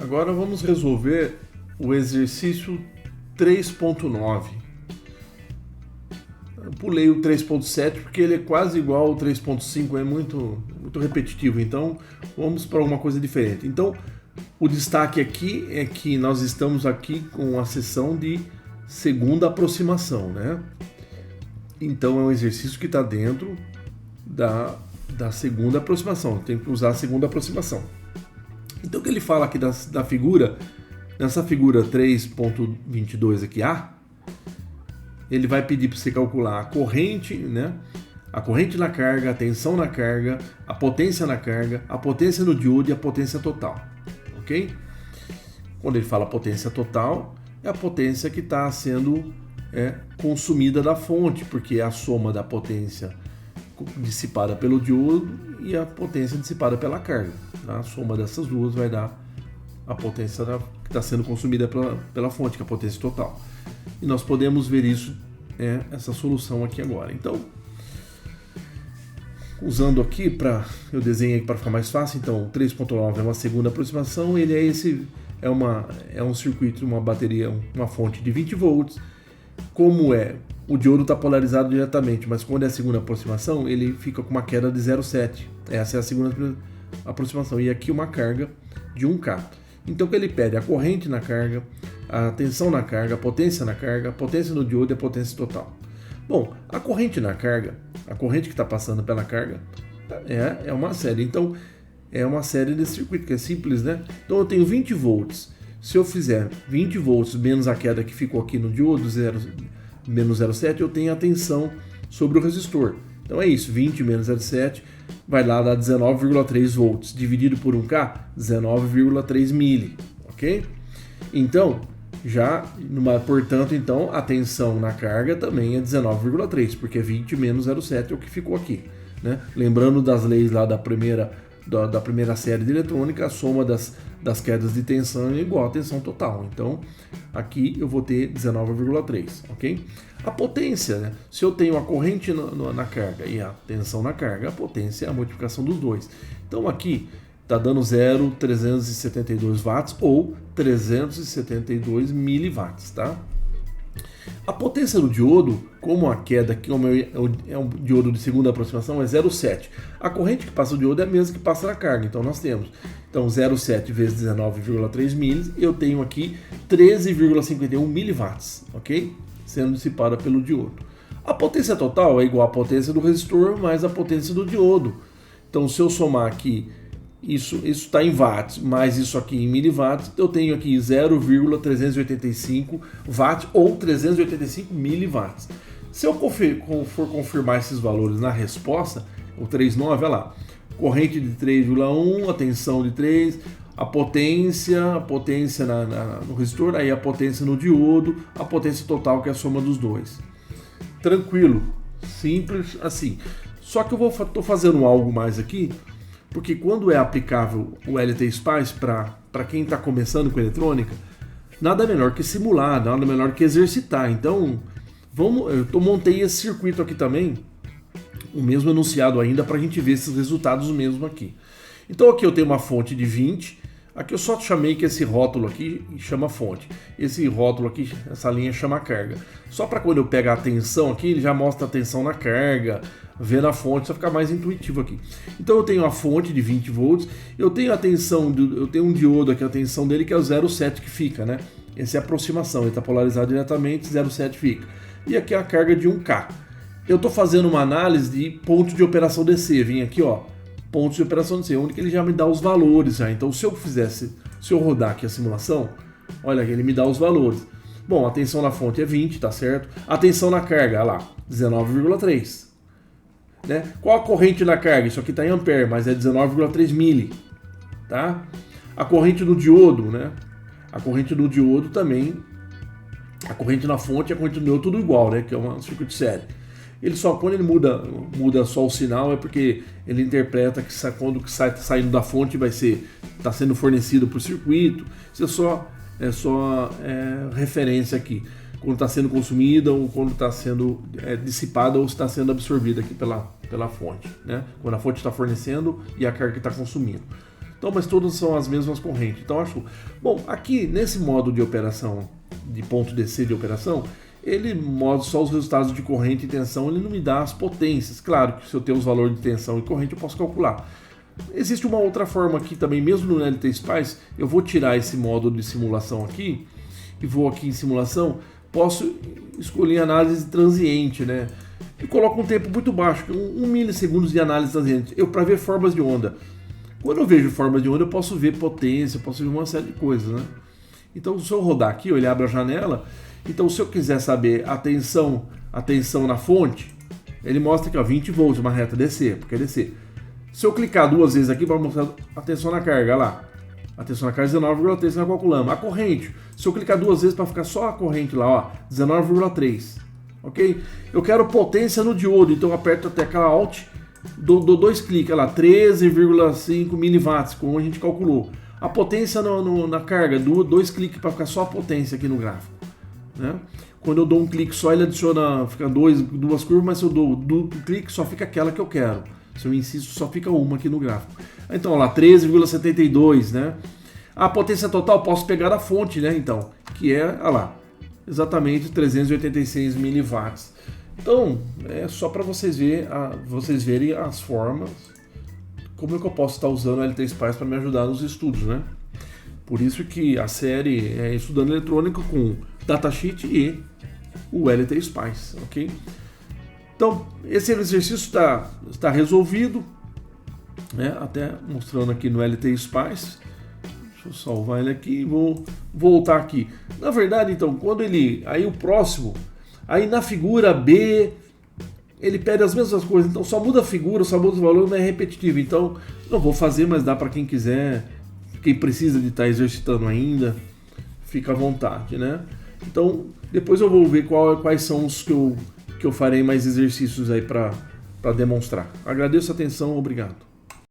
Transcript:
Agora vamos resolver o exercício 3.9. Eu pulei o 3.7 porque ele é quase igual ao 3.5, é muito repetitivo, então vamos para uma coisa diferente. Então, o destaque aqui é que nós estamos aqui com a seção de segunda aproximação, né? Então é um exercício que está dentro da segunda aproximação, tem que usar a segunda aproximação. Então o que ele fala aqui da figura, nessa figura 3.22 aqui, A, ele vai pedir para você calcular a corrente, né? A corrente na carga, a tensão na carga, a potência na carga, a potência no diodo e a potência total, ok? Quando ele fala potência total, é a potência que está sendo consumida da fonte, porque é a soma da potência dissipada pelo diodo e a potência dissipada pela carga. A soma dessas duas vai dar a potência que está sendo consumida pela fonte, que é a potência total. E nós podemos ver isso, essa solução aqui agora. Então, usando aqui, eu desenhei para ficar mais fácil, então o 3.9 é uma segunda aproximação, ele é um circuito, uma bateria, uma fonte de 20 volts. Como o diodo está polarizado diretamente, mas quando é a segunda aproximação, ele fica com uma queda de 0,7. Essa é a segunda aproximação. E aqui uma carga de 1K. Então o que ele pede? A corrente na carga, a tensão na carga, a potência na carga, a potência no diodo e a potência total. Bom, a corrente na carga, a corrente que está passando pela carga, é uma série. Então é uma série desse circuito, que é simples, né? Então eu tenho 20 volts. Se eu fizer 20 volts menos a queda que ficou aqui no diodo, menos 0,7, eu tenho a tensão sobre o resistor. Então é isso, 20 menos 0,7 vai lá dar 19,3 volts. Dividido por 1K, 19,3 mili, ok? Então, portanto, então, a tensão na carga também é 19,3, porque 20 menos 0,7 é o que ficou aqui, né? Lembrando das leis lá da primeira série de eletrônica, a soma das quedas de tensão é igual à tensão total. Então, aqui eu vou ter 19,3, ok? A potência, né? Se eu tenho a corrente na carga e a tensão na carga, a potência é a multiplicação dos dois. Então, aqui está dando 0,372 watts ou 372 miliwatts, tá? A potência do diodo, como a queda aqui é um diodo de segunda aproximação, é 0,7. A corrente que passa o diodo é a mesma que passa na carga, então nós temos 0,7 vezes 19,3 milis, eu tenho aqui 13,51 miliwatts, ok? Sendo dissipada pelo diodo. A potência total é igual à potência do resistor mais a potência do diodo. Então se eu somar aqui, isso está em watts, mais isso aqui em miliwatts, eu tenho aqui 0,385 watts ou 385 miliwatts. Se eu for confirmar esses valores na resposta, o 3.9, olha lá, corrente de 3,1, a tensão de 3, a potência no resistor, aí a potência no diodo, a potência total, que é a soma dos dois. Tranquilo, simples assim. Só que eu estou fazendo algo mais aqui, porque quando é aplicável o LT-Spice para quem está começando com eletrônica, nada melhor que simular, nada melhor que exercitar. Então, eu montei esse circuito aqui também, o mesmo enunciado ainda, para a gente ver esses resultados mesmo aqui. Então aqui eu tenho uma fonte de 20, aqui eu só chamei que esse rótulo aqui chama fonte, esse rótulo aqui, essa linha chama carga. Só para quando eu pegar a tensão aqui, ele já mostra a tensão na carga, vendo a fonte, só ficar mais intuitivo aqui. Então eu tenho a fonte de 20 volts, eu tenho a tensão, eu tenho um diodo aqui, a tensão dele que é o 0,7 que fica, né? Essa é a aproximação, ele está polarizado diretamente, 0,7 fica. E aqui é a carga de 1K. Eu estou fazendo uma análise de pontos de operação DC, vim aqui, ó, pontos de operação DC, onde que ele já me dá os valores já. Então se eu rodar aqui a simulação, olha aqui, ele me dá os valores. Bom, a tensão na fonte é 20, tá certo? A tensão na carga, olha lá, 19,3. Né? Qual a corrente na carga? Isso aqui está em ampere, mas é 19,3 mili, tá? A corrente do diodo, né? A corrente do diodo também, a corrente na fonte e a corrente do diodo tudo igual, né? Que é um circuito série. Ele só, quando ele muda só o sinal, é porque ele interpreta que quando está saindo da fonte está sendo fornecido para o circuito. Isso é só referência aqui. Quando está sendo consumida ou quando está sendo dissipada ou está sendo absorvida aqui pela fonte, né? Quando a fonte está fornecendo e a carga que está consumindo. Então, mas todas são as mesmas correntes. Então, acho... Bom, aqui, nesse modo de operação, de ponto DC de operação, ele mostra só os resultados de corrente e tensão, ele não me dá as potências. Claro que se eu tenho os valores de tensão e corrente, eu posso calcular. Existe uma outra forma aqui também, mesmo no LT Spice, eu vou tirar esse módulo de simulação aqui, e vou aqui em simulação, posso escolher análise transiente, né? E coloco um tempo muito baixo, 1 milissegundos de análise transiente, para ver formas de onda. Quando eu vejo formas de onda, eu posso ver potência, posso ver uma série de coisas, né? Então, se eu rodar aqui, ele abre a janela. Então, se eu quiser saber a tensão na fonte, ele mostra aqui, ó, 20 volts, uma reta DC, porque é DC. Se eu clicar 2 vezes aqui para mostrar a tensão na carga, olha lá. A tensão na carga 19,3 nós calculamos. A corrente, se eu clicar 2 vezes para ficar só a corrente lá, ó, 19,3. Ok? Eu quero potência no diodo, então eu aperto a tecla Alt, dou 2 cliques, olha lá, 13,5 miliwatts, como a gente calculou. A potência na carga, 2 cliques para ficar só a potência aqui no gráfico. Né? Quando eu dou um clique só, ele adiciona, fica 2 curvas, mas se eu dou duplo clique, só fica aquela que eu quero. Se eu insisto, só fica uma aqui no gráfico. Então, olha lá, 13,72, né? A potência total, posso pegar a fonte, né? Então, que é, olha lá, exatamente 386 miliwatts. Então, é só para vocês verem as formas, como é que eu posso estar usando o LT Spice para me ajudar nos estudos, né? Por isso que a série é Estudando Eletrônica com Datasheet e o LT Spice, ok? Então, esse exercício está resolvido, né? Até mostrando aqui no LT Spice. Deixa eu salvar ele aqui e vou voltar aqui. Na verdade, então, quando aí o próximo, aí na figura B, ele pede as mesmas coisas, então só muda a figura, só muda o valor, não é repetitivo. Então, não vou fazer, mas dá para quem quiser, quem precisa de estar exercitando ainda, fica à vontade, né? Então, depois eu vou ver quais são os que eu farei mais exercícios aí para demonstrar. Agradeço a atenção, obrigado.